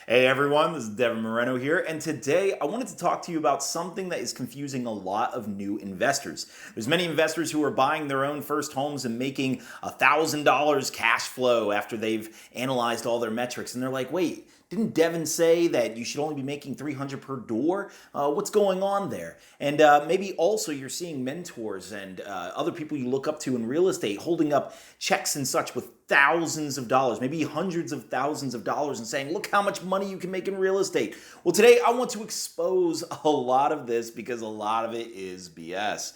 Hey everyone, this is Devin Moreno here, and today I wanted to talk to you about something that is confusing a lot of new investors. There's many investors who are buying their own first homes and making $1,000 cash flow after they've analyzed all their metrics, and they're like, wait, didn't Devin say that you should only be making 300 per door? What's going on there? And maybe also you're seeing mentors and other people you look up to in real estate holding up checks and such with thousands of dollars, maybe hundreds of thousands of dollars, and saying, look how much money you can make in real estate. Well, today I want to expose a lot of this because a lot of it is BS.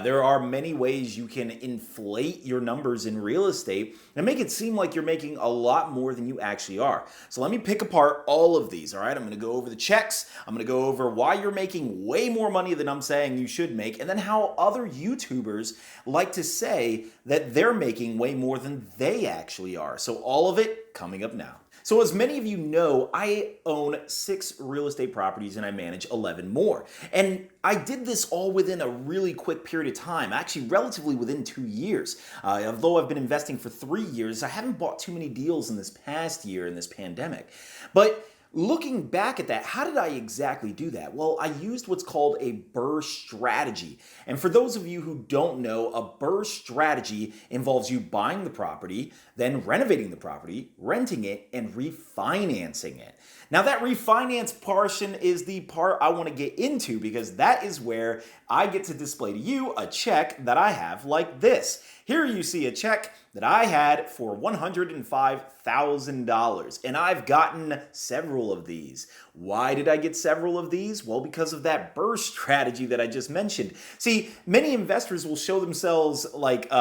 There are many ways you can inflate your numbers in real estate and make it seem like you're making a lot more than you actually are. So let me pick apart all of these, all right? I'm going to go over the checks. I'm going to go over why you're making way more money than I'm saying you should make, and then how other YouTubers like to say that they're making way more than they actually are. So all of it coming up now. So as many of you know, I own 6 real estate properties and I manage 11 more. And I did this all within a really quick period of time, actually relatively within 2 years. Although I've been investing for 3 years, I haven't bought too many deals in this past year in this pandemic. But looking back at that, how did I exactly do that? Well, I used what's called a BUR strategy. And for those of you who don't know, a BUR strategy involves you buying the property, then renovating the property, renting it, and refinancing it. Now that refinance portion is the part I want to get into because that is where I get to display to you a check that I have like this. Here you see a check that I had for $105,000, and I've gotten several of these. Why did I get several of these? Well, because of that BUR strategy that I just mentioned. See, many investors will show themselves like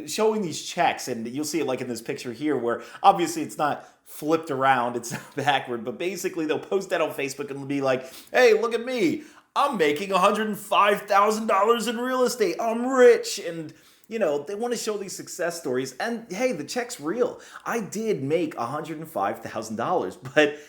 showing these checks, and you'll see it like in this picture here where obviously it's not flipped around, it's backward, but basically they'll post that on Facebook and they'll be like, hey, look at me, I'm making $105,000 in real estate, I'm rich, and you know, they want to show these success stories, and hey, the check's real. I did make $105,000, but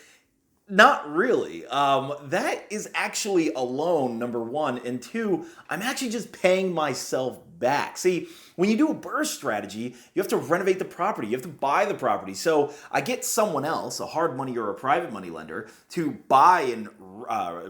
not really. That is actually a loan, number one, and two, I'm actually just paying myself back. See, when you do a BUR strategy, you have to renovate the property, you have to buy the property. So I get someone else, a hard money or a private money lender, to buy and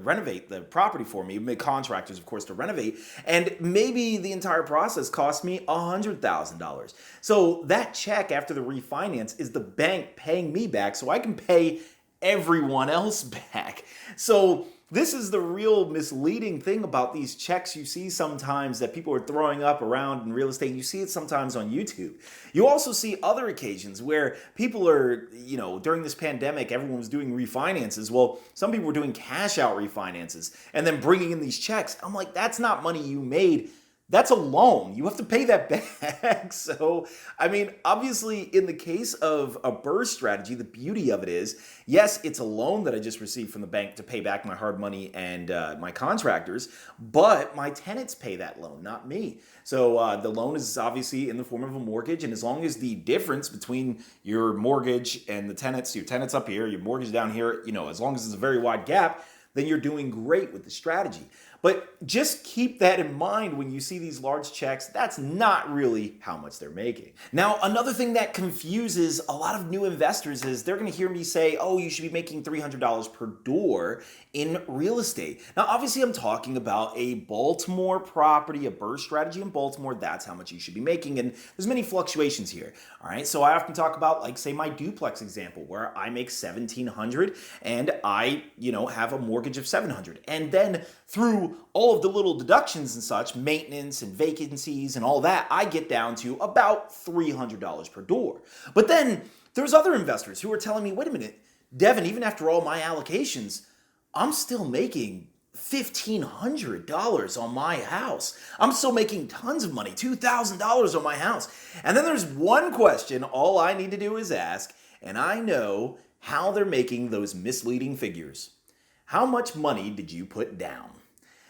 renovate the property for me, make contractors, of course, to renovate, and maybe the entire process cost me $100,000. So that check after the refinance is the bank paying me back so I can pay everyone else back. So this is the real misleading thing about these checks you see sometimes that people are throwing up around in real estate. You see it sometimes on YouTube. You also see other occasions where people are, you know, during this pandemic, everyone was doing refinances. Well, some people were doing cash out refinances and then bringing in these checks. I'm like, that's not money you made. That's a loan. You have to pay that back. So, I mean, obviously, in the case of a BUR strategy, the beauty of it is, yes, it's a loan that I just received from the bank to pay back my hard money and my contractors, but my tenants pay that loan, not me. So the loan is obviously in the form of a mortgage, and as long as the difference between your mortgage and the tenants, your tenants up here, your mortgage down here, you know, as long as it's a very wide gap, then you're doing great with the strategy. But just keep that in mind when you see these large checks. That's not really how much they're making. Now, another thing that confuses a lot of new investors is they're going to hear me say, oh, you should be making $300 per door in real estate. Now, obviously, I'm talking about a Baltimore property, a BUR strategy in Baltimore. That's how much you should be making. And there's many fluctuations here. All right. So I often talk about, like, say, my duplex example, where I make $1,700 and I, have a mortgage of $700. And then through all of the little deductions and such, maintenance and vacancies and all that, I get down to about $300 per door. But then there's other investors who are telling me, wait a minute, Devin, even after all my allocations, I'm still making $1,500 on my house. I'm still making tons of money, $2,000 on my house. And then there's one question all I need to do is ask, and I know how they're making those misleading figures. How much money did you put down?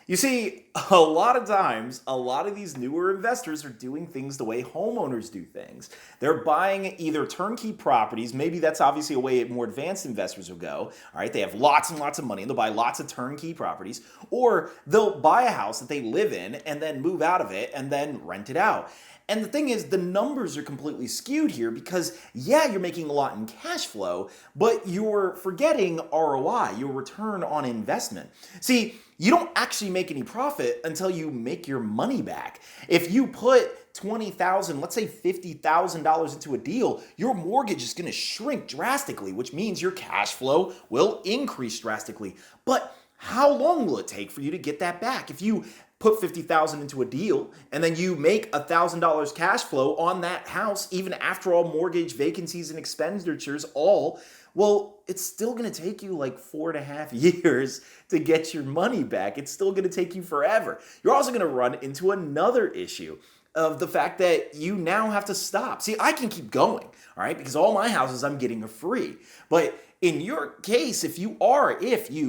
You see, A lot of times, a lot of these newer investors are doing things the way homeowners do things. They're buying either turnkey properties, maybe that's obviously a way more advanced investors will go. All right, they have lots and lots of money and they'll buy lots of turnkey properties, or they'll buy a house that they live in and then move out of it and then rent it out. And the thing is, the numbers are completely skewed here because, yeah, you're making a lot in cash flow, but you're forgetting ROI, your return on investment. See, you don't actually make any profit until you make your money back. If you put $20,000, let's say $50,000 into a deal, your mortgage is going to shrink drastically, which means your cash flow will increase drastically. But how long will it take for you to get that back? If you put $50,000 into a deal and then you make $1,000 cash flow on that house, even after all mortgage, vacancies, and expenditures, well, it's still going to take you like 4.5 years to get your money back. It's still going to take you forever. You're also going to run into another issue of the fact that you now have to stop. See, I can keep going, all right, because all my houses I'm getting are free. But in your case, if you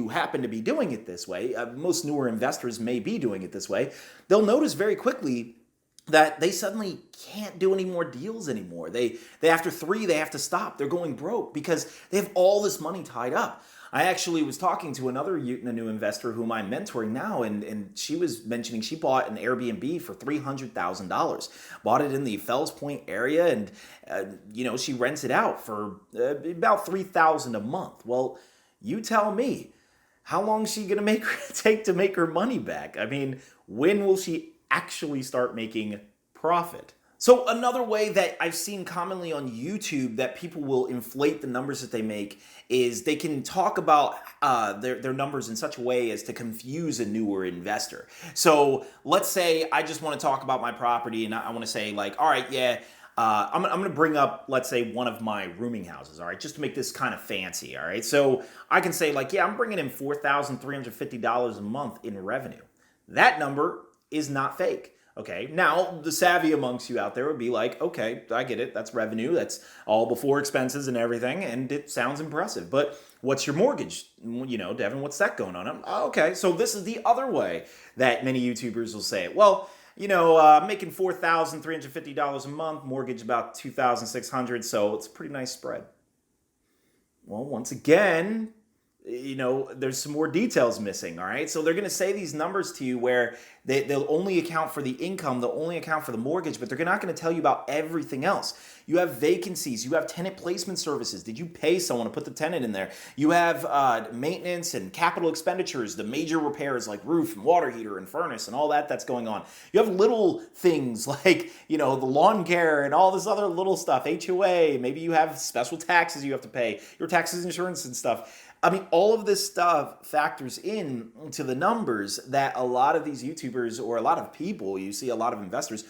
happen to be doing it this way, most newer investors may be doing it this way, they'll notice very quickly that they suddenly can't do any more deals anymore. They after 3, they have to stop. They're going broke because they have all this money tied up. I actually was talking to another new investor whom I'm mentoring now, and she was mentioning she bought an Airbnb for $300,000. Bought it in the Fells Point area, and she rents it out for about $3,000 a month. Well, you tell me, how long is she gonna take to make her money back? I mean, when will she actually start making profit? So another way that I've seen commonly on YouTube that people will inflate the numbers that they make is they can talk about their numbers in such a way as to confuse a newer investor. So let's say I just want to talk about my property and I want to say like, all right, yeah, I'm going to bring up, let's say, one of my rooming houses, all right, just to make this kind of fancy, all right? So I can say like, yeah, I'm bringing in $4,350 a month in revenue. That number is not fake. Okay, now the savvy amongst you out there would be like, okay, I get it. That's revenue. That's all before expenses and everything. And it sounds impressive. But what's your mortgage? Devin, what's that going on? Okay, so this is the other way that many YouTubers will say it. Well, making $4,350 a month, mortgage about $2,600. So it's a pretty nice spread. Well, once again, there's some more details missing, all right? So they're going to say these numbers to you where they'll only account for the income, they'll only account for the mortgage, but they're not going to tell you about everything else. You have vacancies, you have tenant placement services. Did you pay someone to put the tenant in there? You have maintenance and capital expenditures, the major repairs like roof and water heater and furnace and all that's going on. You have little things like, the lawn care and all this other little stuff, HOA, maybe you have special taxes you have to pay, your taxes, insurance and stuff. I mean, all of this stuff factors in to the numbers that a lot of these YouTubers or a lot of people, you see a lot of investors,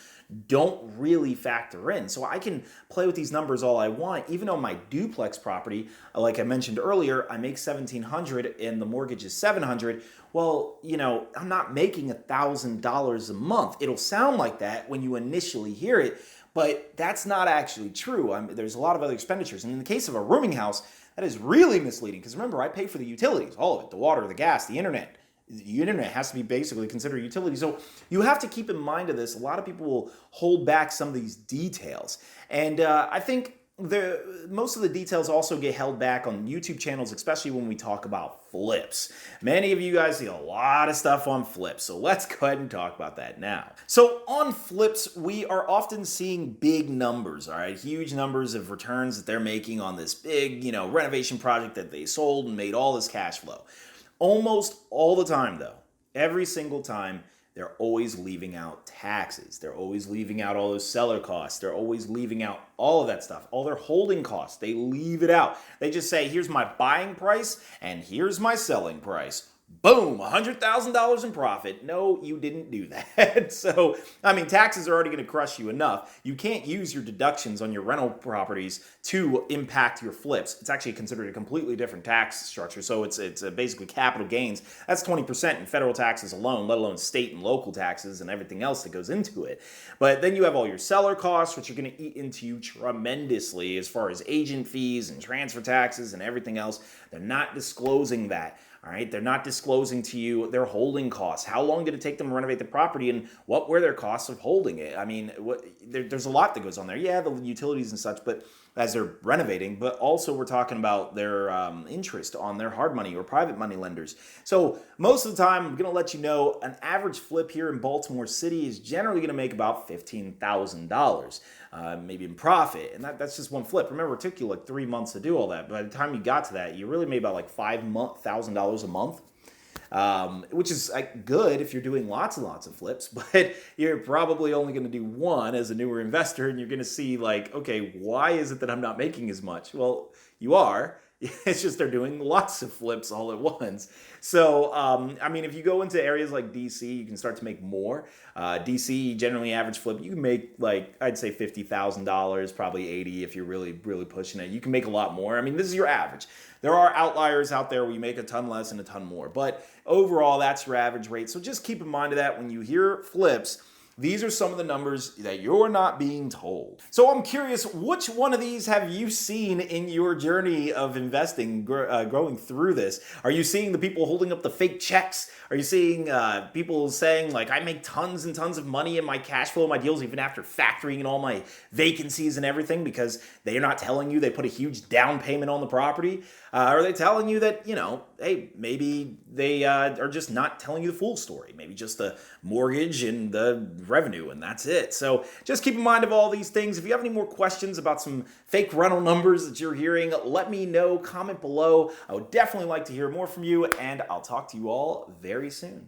don't really factor in. So I can play with these numbers all I want. Even on my duplex property, like I mentioned earlier, I make $1,700 and the mortgage is $700. Well, I'm not making $1,000 a month. It'll sound like that when you initially hear it, but that's not actually true. There's a lot of other expenditures. And in the case of a rooming house, that is really misleading because remember, I pay for the utilities, all of it, the water, the gas, the internet. The internet has to be basically considered a utility. So you have to keep in mind of this. A lot of people will hold back some of these details. And I think most of the details also get held back on YouTube channels, especially when we talk about flips. Many of you guys see a lot of stuff on flips, so let's go ahead and talk about that now. So on flips, we are often seeing big numbers, all right? Huge numbers of returns that they're making on this big, renovation project that they sold and made all this cash flow. Almost all the time, though, every single time, they're always leaving out taxes. They're always leaving out all those seller costs. They're always leaving out all of that stuff. All their holding costs, they leave it out. They just say, here's my buying price and here's my selling price. Boom, $100,000 in profit. No, you didn't do that. So, taxes are already going to crush you enough. You can't use your deductions on your rental properties to impact your flips. It's actually considered a completely different tax structure. So it's basically capital gains. That's 20% in federal taxes alone, let alone state and local taxes and everything else that goes into it. But then you have all your seller costs, which are going to eat into you tremendously as far as agent fees and transfer taxes and everything else. They're not disclosing that. All right, they're not disclosing to you their holding costs. How long did it take them to renovate the property, and what were their costs of holding it? I mean, there's a lot that goes on there. Yeah, the utilities and such, but as they're renovating, but also we're talking about their interest on their hard money or private money lenders. So most of the time, I'm going to let you know an average flip here in Baltimore City is generally going to make about $15,000. Maybe in profit, and that's just one flip. Remember, it took you like 3 months to do all that. By the time you got to that, you really made about like $5,000 a month, which is good if you're doing lots and lots of flips, but you're probably only going to do one as a newer investor, and you're going to see like, okay, why is it that I'm not making as much? Well, you are. It's just they're doing lots of flips all at once. So, I mean, if you go into areas like DC, you can start to make more. DC, generally average flip, you can make like, I'd say $50,000, probably 80 if you're really, really pushing it. You can make a lot more. I mean, this is your average. There are outliers out there where you make a ton less and a ton more. But overall, that's your average rate. So just keep in mind of that when you hear flips. These are some of the numbers that you're not being told. So I'm curious, which one of these have you seen in your journey of investing, going through this? Are you seeing the people holding up the fake checks? Are you seeing people saying like, I make tons and tons of money in my cash flow, my deals, even after factoring in all my vacancies and everything, because they're not telling you they put a huge down payment on the property? Are they telling you that, hey, maybe they are just not telling you the full story? Maybe just the mortgage and the revenue, and that's it. So just keep in mind of all these things. If you have any more questions about some fake rental numbers that you're hearing, let me know. Comment below. I would definitely like to hear more from you, and I'll talk to you all very soon.